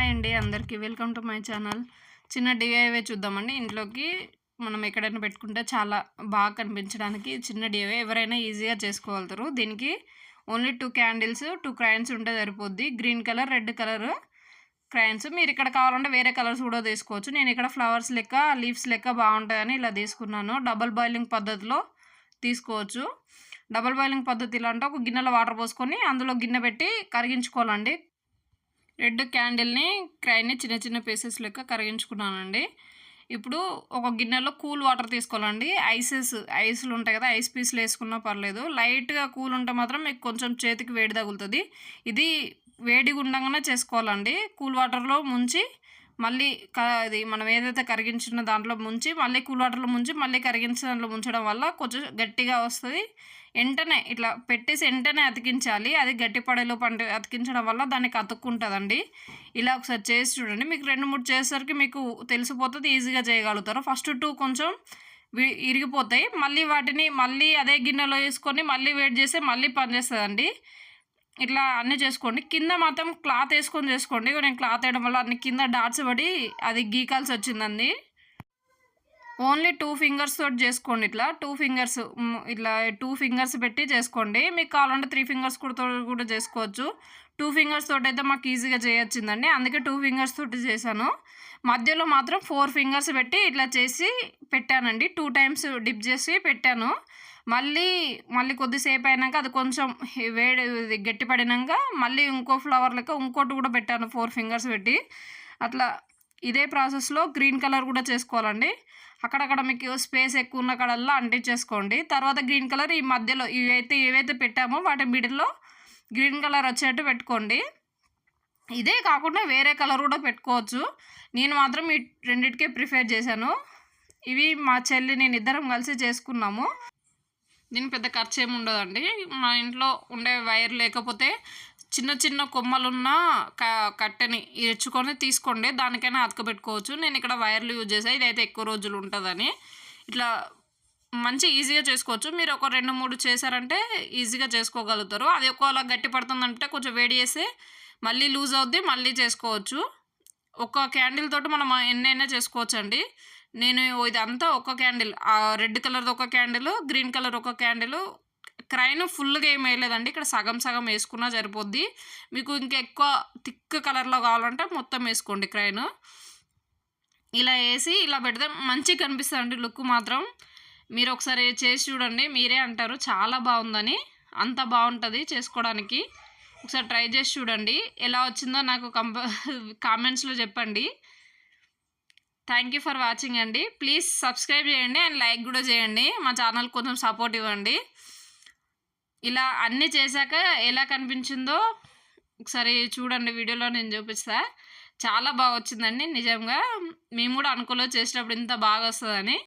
Hi అండి అందరికీ welcome to my channel. చిన్న డిఐవై చూద్దామండి. ఇంట్లోకి మనం ఎక్కడైనా పెట్టుకుంటే చాలా బాగా కనిపించడానికి చిన్న డిఐవై ఎవరైనా ఈజీగా చేసుకోగలుగుతారు. దీనికి ఓన్లీ 2 క్యాండిల్స్ 2 క్రయాన్స్ ఉంటే సరిపోద్ది. Green colour, red colour crayons. మీరు ఇక్కడ కావాలంటే వేరే కలర్స్ కూడా తీసుకోవచ్చు. నేను ఇక్కడ ఫ్లవర్స్ లెక్క, లీవ్స్ లెక్క బాగుంటాయని ఇలా తీసుకున్నాను. డబుల్ బాయిలింగ్ పద్ధతిలో తీసుకోవచ్చు. డబుల్ బాయిలింగ్ పద్ధతిలో అంటే ఒక గిన్నెలో వాటర్ పోసుకొని అందులో గిన్నె పెట్టి కరిగించుకోవాలండి. రెడ్ క్యాండిల్ని క్రైని చిన్న చిన్న పీసెస్ లెక్క కరిగించుకున్నానండి. ఇప్పుడు ఒక గిన్నెలో కూల్ వాటర్ తీసుకోవాలండి. ఐస్లు ఉంటాయి కదా, ఐస్ పీసులు వేసుకున్నా పర్లేదు. లైట్గా కూల్ ఉంటే మాత్రం మీకు కొంచెం చేతికి వేడి తగులుతుంది. ఇది వేడిగా ఉండగానే చేసుకోవాలండి. కూల్ వాటర్లో ముంచి మళ్ళీ అది మనం ఏదైతే కరిగించిన దాంట్లో ముంచి మళ్ళీ కూల్ వాటర్లో ముంచి మళ్ళీ కరిగించిన దాంట్లో ముంచడం వల్ల కొంచెం గట్టిగా వస్తుంది. వెంటనే ఇట్లా పెట్టేసి వెంటనే అతికించాలి. అది గట్టి పడేలో అతికించడం వల్ల దానికి అతుక్కుంటుందండి. ఇలా ఒకసారి చేసి చూడండి. మీకు 2-3 చేసేసరికి మీకు తెలిసిపోతుంది, ఈజీగా చేయగలుగుతారు. ఫస్ట్ 2 కొంచెం ఇరిగిపోతాయి. మళ్ళీ వాటిని మళ్ళీ అదే గిన్నెలో వేసుకొని మళ్ళీ వేడి చేస్తే మళ్ళీ పనిచేస్తుందండి. ఇట్లా అన్నీ చేసుకోండి. కింద మాత్రం క్లాత్ వేసుకొని చేసుకోండి. నేను క్లాత్ వేయడం వల్ల అన్ని కింద డాట్స్ పడి అది గీకాల్సి వచ్చిందండి. ఓన్లీ 2 ఫింగర్స్ తోటి చేసుకోండి. ఇట్లా 2 ఫింగర్స్ ఇట్లా 2 ఫింగర్స్ పెట్టి చేసుకోండి. మీకు కావాలంటే 3 ఫింగర్స్ కూడా చేసుకోవచ్చు. 2 ఫింగర్స్ తోటి అయితే మాకు ఈజీగా చేయొచ్చిందండి. అందుకే 2 ఫింగర్స్ తోటి చేశాను. మధ్యలో మాత్రం 4 ఫింగర్స్ పెట్టి ఇట్లా చేసి పెట్టానండి. 2 టైమ్స్ డిప్ చేసి పెట్టాను. మళ్ళీ కొద్దిసేపు అయినాక అది కొంచెం వేడి గట్టి పడినాక మళ్ళీ ఇంకో ఫ్లవర్ లెక్క ఇంకోటి కూడా పెట్టాను 4 ఫింగర్స్ పెట్టి. అట్లా ఇదే ప్రాసెస్లో గ్రీన్ కలర్ కూడా చేసుకోవాలండి. అక్కడక్కడ మీకు స్పేస్ ఎక్కువ ఉన్న కడల్లో అంటించేసుకోండి. తర్వాత గ్రీన్ కలర్ ఈ మధ్యలో ఏవైతే పెట్టామో వాటి మిడిల్లో గ్రీన్ కలర్ వచ్చేట్టు పెట్టుకోండి. ఇదే కాకుండా వేరే కలర్ కూడా పెట్టుకోవచ్చు. నేను మాత్రం ఈ రెండింటికే ప్రిఫర్ చేశాను. ఇవి మా చెల్లి నేను ఇద్దరం కలిసి చేసుకున్నాము. దీనికి పెద్ద ఖర్చు ఏమి ఉండదండి. మా ఇంట్లో ఉండే వైర్ లేకపోతే చిన్న చిన్న కొమ్మలున్న కట్టెని ఇరుచుకొని తీసుకోండి. దానికైనా అతకబెట్టుకోవచ్చు. నేను ఇక్కడ వైర్లు యూజ్ చేసాను. ఇదైతే ఎక్కువ రోజులు ఉంటుందని ఇట్లా మంచి ఈజీగా చేసుకోవచ్చు. మీరు ఒక 2-3 చేశారంటే ఈజీగా చేసుకోగలుగుతారు. అది ఒకవేళ గట్టి పడుతుందంటే కొంచెం వేడి చేస్తే మళ్ళీ లూజ్ అవుద్ది, మళ్ళీ చేసుకోవచ్చు. ఒక క్యాండిల్ తోటి మనం ఎన్నైనా చేసుకోవచ్చు అండి. నేను ఇదంతా ఒక క్యాండిల్, రెడ్ కలర్ది ఒక క్యాండిల్, గ్రీన్ కలర్ ఒక క్యాండిల్, క్రైన్ ఫుల్గా ఏం వేయలేదండి. ఇక్కడ సగం సగం వేసుకున్నా సరిపోద్ది. మీకు ఇంకా ఎక్కువ థిక్ కలర్లో కావాలంటే మొత్తం వేసుకోండి క్రైన్. ఇలా వేసి ఇలా పెడితే మంచిగా కనిపిస్తుందండి లుక్ మాత్రం. మీరు ఒకసారి చేసి చూడండి, మీరే అంటారు చాలా బాగుందని. అంత బాగుంటుంది చేసుకోవడానికి. ఒకసారి ట్రై చేసి చూడండి. ఎలా వచ్చిందో నాకు కామెంట్స్లో చెప్పండి. థ్యాంక్ యూ ఫర్ వాచింగ్ అండి. ప్లీజ్ సబ్స్క్రైబ్ చేయండి అండ్ లైక్ కూడా చేయండి. మా ఛానల్ కొంచెం సపోర్ట్ ఇవ్వండి. ఇలా అన్నీ చేశాక ఎలా కనిపించిందో ఒకసారి చూడండి. వీడియోలో నేను చూపిస్తా. చాలా బాగా వచ్చిందండి నిజంగా. మేము కూడా అనుకోలేదు చేసేటప్పుడు ఇంత బాగా వస్తుందని.